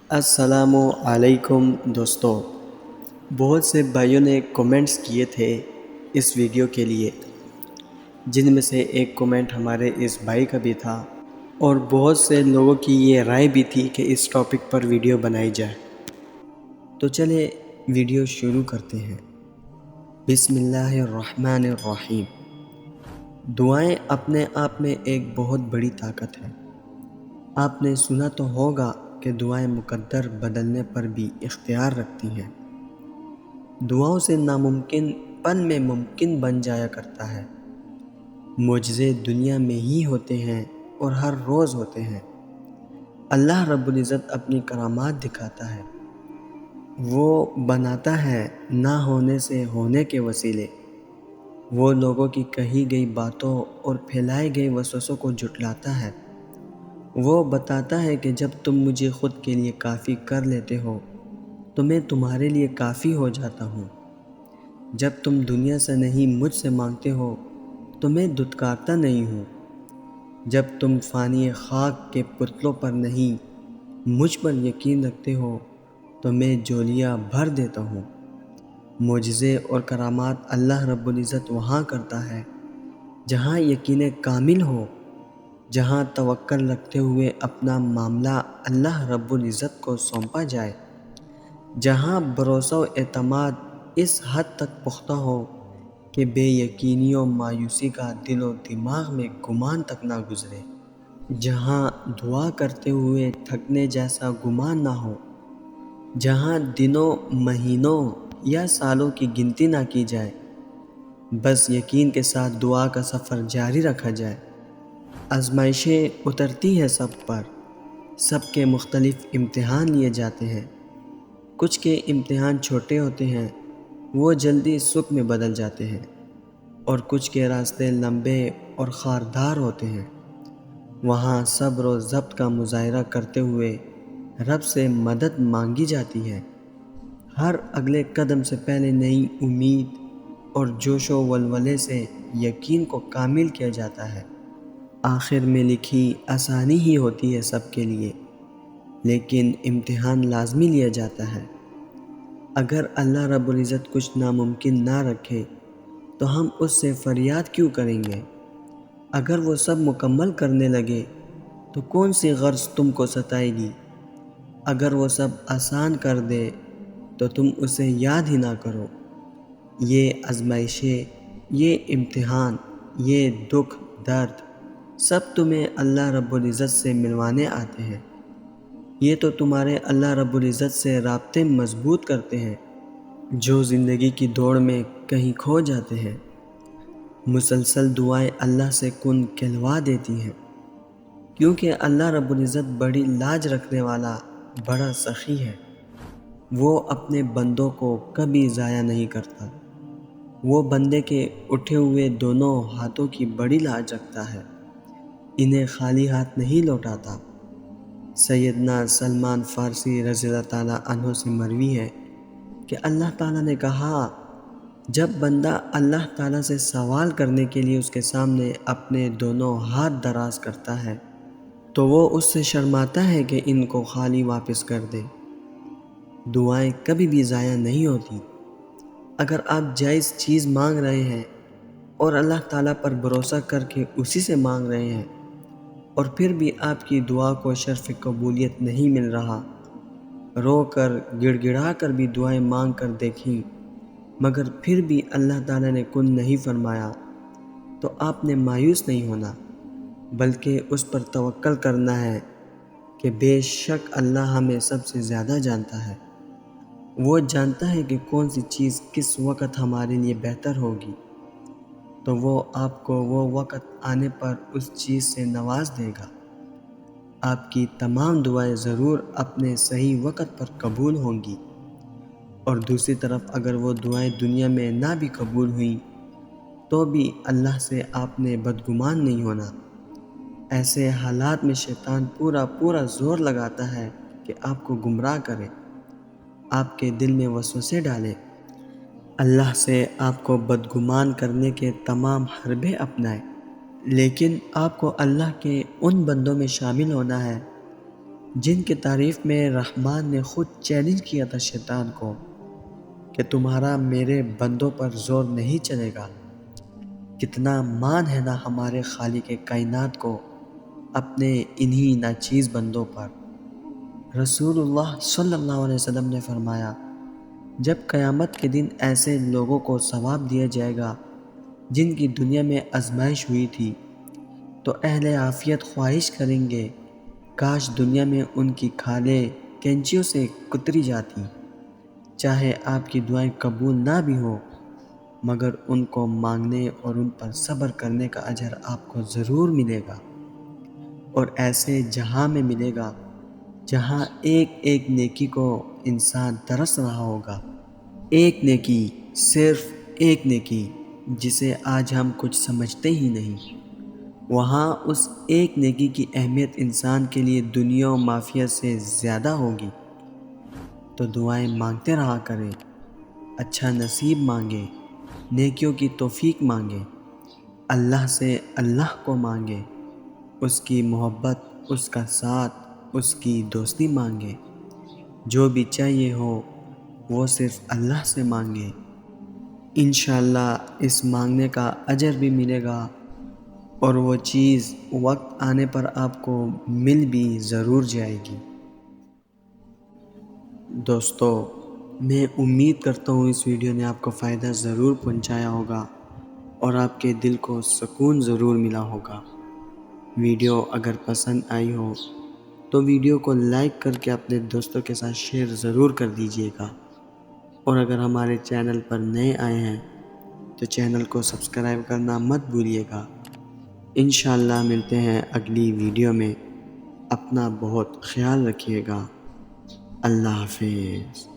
السلام علیکم دوستو، بہت سے بھائیوں نے کومنٹس کیے تھے اس ویڈیو کے لیے، جن میں سے ایک کومنٹ ہمارے اس بھائی کا بھی تھا اور بہت سے لوگوں کی یہ رائے بھی تھی کہ اس ٹاپک پر ویڈیو بنائی جائے۔ تو چلے ویڈیو شروع کرتے ہیں۔ بسم اللہ الرحمن الرحیم۔ دعائیں اپنے آپ میں ایک بہت بڑی طاقت ہے۔ آپ نے سنا تو ہوگا کہ دعائیں مقدر بدلنے پر بھی اختیار رکھتی ہیں۔ دعاؤں سے ناممکن پل میں ممکن بن جایا کرتا ہے۔ معجزے دنیا میں ہی ہوتے ہیں اور ہر روز ہوتے ہیں۔ اللہ رب العزت اپنی کرامات دکھاتا ہے۔ وہ بناتا ہے نہ ہونے سے ہونے کے وسیلے۔ وہ لوگوں کی کہی گئی باتوں اور پھیلائے گئے وسوسوں کو جھٹلاتا ہے۔ وہ بتاتا ہے کہ جب تم مجھے خود کے لیے کافی کر لیتے ہو تو میں تمہارے لیے کافی ہو جاتا ہوں۔ جب تم دنیا سے نہیں مجھ سے مانگتے ہو تو میں دھتکارتا نہیں ہوں۔ جب تم فانی خاک کے پتلوں پر نہیں مجھ پر یقین رکھتے ہو تو میں جولیاں بھر دیتا ہوں۔ معجزے اور کرامات اللہ رب العزت وہاں کرتا ہے جہاں یقین کامل ہو، جہاں توکل رکھتے ہوئے اپنا معاملہ اللہ رب العزت کو سونپا جائے، جہاں بھروسہ و اعتماد اس حد تک پختہ ہو کہ بے یقینی و مایوسی کا دل و دماغ میں گمان تک نہ گزرے، جہاں دعا کرتے ہوئے تھکنے جیسا گمان نہ ہو، جہاں دنوں، مہینوں یا سالوں کی گنتی نہ کی جائے، بس یقین کے ساتھ دعا کا سفر جاری رکھا جائے۔ آزمائشیں اترتی ہیں سب پر، سب کے مختلف امتحان لیے جاتے ہیں۔ کچھ کے امتحان چھوٹے ہوتے ہیں، وہ جلدی سکھ میں بدل جاتے ہیں، اور کچھ کے راستے لمبے اور خاردار ہوتے ہیں۔ وہاں صبر و ضبط کا مظاہرہ کرتے ہوئے رب سے مدد مانگی جاتی ہے۔ ہر اگلے قدم سے پہلے نئی امید اور جوش و ولولے سے یقین کو کامل کیا جاتا ہے۔ آخر میں لکھی آسانی ہی ہوتی ہے سب کے لیے، لیکن امتحان لازمی لیا جاتا ہے۔ اگر اللہ رب العزت کچھ ناممکن نہ رکھے تو ہم اس سے فریاد کیوں کریں گے؟ اگر وہ سب مکمل کرنے لگے تو کون سی غرض تم کو ستائے گی؟ اگر وہ سب آسان کر دے تو تم اسے یاد ہی نہ کرو۔ یہ آزمائشیں، یہ امتحان، یہ دکھ درد سب تمہیں اللہ رب العزت سے ملوانے آتے ہیں۔ یہ تو تمہارے اللہ رب العزت سے رابطے مضبوط کرتے ہیں جو زندگی کی دوڑ میں کہیں کھو جاتے ہیں۔ مسلسل دعائیں اللہ سے کن کہلوا دیتی ہیں، کیونکہ اللہ رب العزت بڑی لاج رکھنے والا بڑا سخی ہے۔ وہ اپنے بندوں کو کبھی ضائع نہیں کرتا۔ وہ بندے کے اٹھے ہوئے دونوں ہاتھوں کی بڑی لاج رکھتا ہے، انہیں خالی ہاتھ نہیں لوٹاتا۔ سیدنا سلمان فارسی رضی اللہ تعالیٰ عنہ سے مروی ہے کہ اللہ تعالیٰ نے کہا، جب بندہ اللہ تعالیٰ سے سوال کرنے کے لیے اس کے سامنے اپنے دونوں ہاتھ دراز کرتا ہے تو وہ اس سے شرماتا ہے کہ ان کو خالی واپس کر دے۔ دعائیں کبھی بھی ضائع نہیں ہوتی۔ اگر آپ جائز چیز مانگ رہے ہیں اور اللہ تعالیٰ پر بھروسہ کر کے اسی سے مانگ رہے ہیں اور پھر بھی آپ کی دعا کو شرف قبولیت نہیں مل رہا، رو کر گڑ گڑا کر بھی دعائیں مانگ کر دیکھیں مگر پھر بھی اللہ تعالیٰ نے کن نہیں فرمایا، تو آپ نے مایوس نہیں ہونا، بلکہ اس پر توکل کرنا ہے کہ بے شک اللہ ہمیں سب سے زیادہ جانتا ہے۔ وہ جانتا ہے کہ کون سی چیز کس وقت ہمارے لیے بہتر ہوگی، تو وہ آپ کو وہ وقت آنے پر اس چیز سے نواز دے گا۔ آپ کی تمام دعائیں ضرور اپنے صحیح وقت پر قبول ہوں گی، اور دوسری طرف اگر وہ دعائیں دنیا میں نہ بھی قبول ہوئیں تو بھی اللہ سے آپ نے بدگمان نہیں ہونا۔ ایسے حالات میں شیطان پورا زور لگاتا ہے کہ آپ کو گمراہ کرے، آپ کے دل میں وسوسے ڈالے، اللہ سے آپ کو بدگمان کرنے کے تمام حربے اپنائے۔ لیکن آپ کو اللہ کے ان بندوں میں شامل ہونا ہے جن کی تعریف میں رحمان نے خود چیلنج کیا تھا شیطان کو کہ تمہارا میرے بندوں پر زور نہیں چلے گا۔ کتنا مان ہے نا ہمارے خالق کائنات کو اپنے انہی ناچیز بندوں پر۔ رسول اللہ صلی اللہ علیہ وسلم نے فرمایا، جب قیامت کے دن ایسے لوگوں کو ثواب دیا جائے گا جن کی دنیا میں آزمائش ہوئی تھی، تو اہل عافیت خواہش کریں گے کاش دنیا میں ان کی کھالیں کینچیوں سے کتری جاتی، چاہے آپ کی دعائیں قبول نہ بھی ہو، مگر ان کو مانگنے اور ان پر صبر کرنے کا اجر آپ کو ضرور ملے گا، اور ایسے جہاں میں ملے گا جہاں ایک ایک نیکی کو انسان ترس رہا ہوگا۔ ایک نیکی، صرف ایک نیکی جسے آج ہم کچھ سمجھتے ہی نہیں، وہاں اس ایک نیکی کی اہمیت انسان کے لیے دنیا و مافیہ سے زیادہ ہوگی۔ تو دعائیں مانگتے رہا کریں، اچھا نصیب مانگے، نیکیوں کی توفیق مانگے، اللہ سے اللہ کو مانگے، اس کی محبت، اس کا ساتھ، اس کی دوستی مانگے۔ جو بھی چاہیے ہو وہ صرف اللہ سے مانگے، انشاءاللہ اس مانگنے کا اجر بھی ملے گا، اور وہ چیز وقت آنے پر آپ کو مل بھی ضرور جائے گی۔ دوستو، میں امید کرتا ہوں اس ویڈیو نے آپ کو فائدہ ضرور پہنچایا ہوگا اور آپ کے دل کو سکون ضرور ملا ہوگا۔ ویڈیو اگر پسند آئی ہو تو ویڈیو کو لائک کر کے اپنے دوستوں کے ساتھ شیئر ضرور کر دیجیے گا، اور اگر ہمارے چینل پر نئے آئے ہیں تو چینل کو سبسکرائب کرنا مت بھولیے گا۔ انشاءاللہ ملتے ہیں اگلی ویڈیو میں۔ اپنا بہت خیال رکھیے گا۔ اللہ حافظ۔